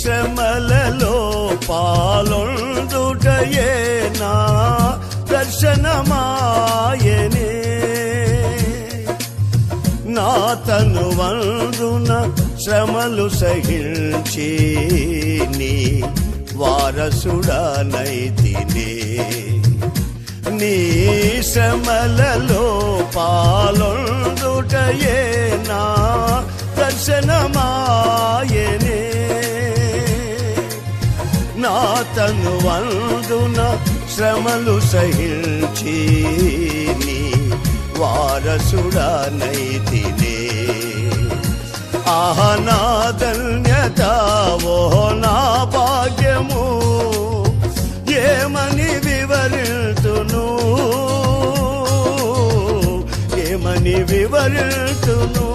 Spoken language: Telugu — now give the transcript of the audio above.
శ్రమలలో పాలొందుటయే నా దర్శనమాయనే. నా తనువందున శ్రమలు సహించి నీ వారసుడనైతినే. నీ శ్రమలలో పాలొందుటయే నా దర్శనమాయనే. నా తనువందున శ్రమలు సహించి నీ వారసుడనైతినే. ఆహ నా ధన్యత, ఓ నా భాగ్యము, ఏమని వివరింతును, ఏమని వివరింతును.